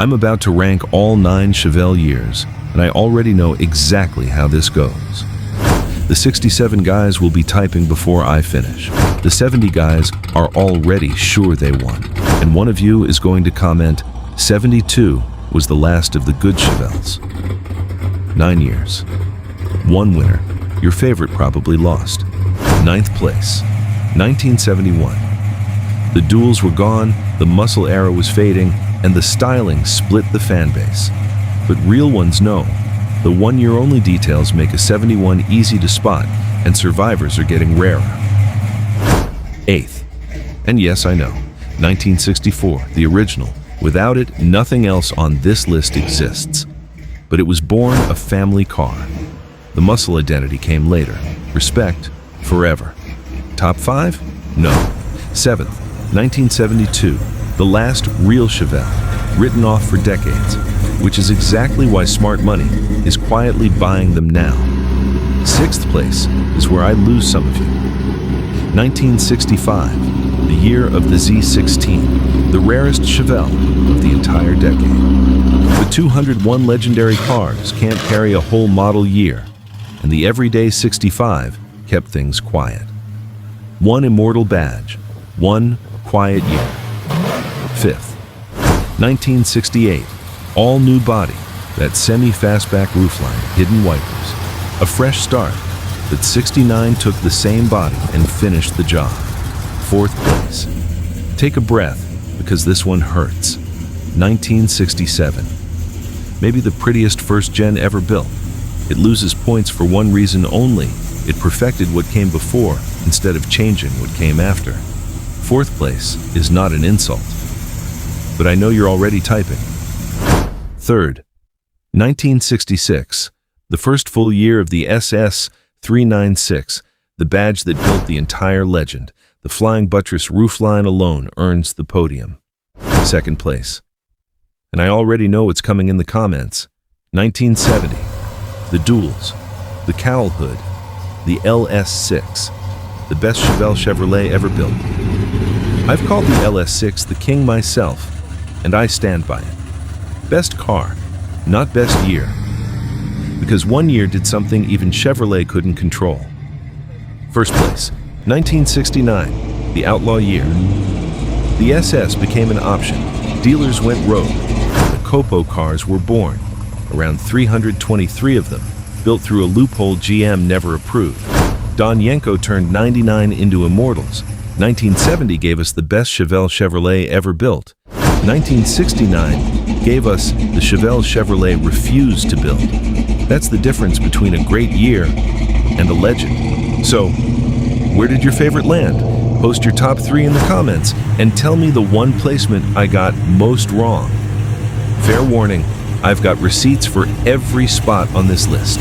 I'm about to rank all 9 Chevelle years, and I already know exactly how this goes. The 67 guys will be typing before I finish. The 70 guys are already sure they won. And one of you is going to comment, 72 was the last of the good Chevelles. 9 years. 1 winner. Your favorite probably lost. 9th place. 1971. The duels were gone, the muscle era was fading, and the styling split the fan base. But real ones know, the 1-year-only details make a 71 easy to spot, and survivors are getting rarer. 8th. And yes, I know, 1964, the original. Without it, nothing else on this list exists. But it was born a family car. The muscle identity came later. Respect, forever. Top 5? No. 7th, 1972, the last real Chevelle, written off for decades, which is exactly why smart money is quietly buying them now. 6th place is where I lose some of you. 1965, the year of the Z16, the rarest Chevelle of the entire decade. The 201 legendary cars can't carry a whole model year, and the everyday 65 kept things quiet. 1 immortal badge, 1 quiet year. 5th, 1968, all new body, that semi-fastback roofline, hidden wipers. A fresh start, but 69 took the same body and finished the job. 4th place. Take a breath, because this one hurts. 1967. Maybe the prettiest first gen ever built. It loses points for one reason only. It perfected what came before instead of changing what came after. 4th place is not an insult. But I know you're already typing. 3rd, 1966, the first full year of the SS 396, the badge that built the entire legend. The flying buttress roofline alone earns the podium. 2nd place. And I already know what's coming in the comments. 1970, the duels, the cowl hood, the LS6, the best Chevrolet ever built. I've called the LS6 the king myself, and I stand by it. Best car, not best year. Because 1 year did something even Chevrolet couldn't control. 1st place, 1969, the outlaw year. The SS became an option. Dealers went rogue. The COPO cars were born. Around 323 of them, built through a loophole GM never approved. Don Yenko turned 99 into immortals. 1970 gave us the best Chevrolet ever built. 1969 gave us the Chevrolet refused to build. That's the difference between a great year and a legend. So, where did your favorite land? Post your top 3 in the comments and tell me the one placement I got most wrong. Fair warning, I've got receipts for every spot on this list.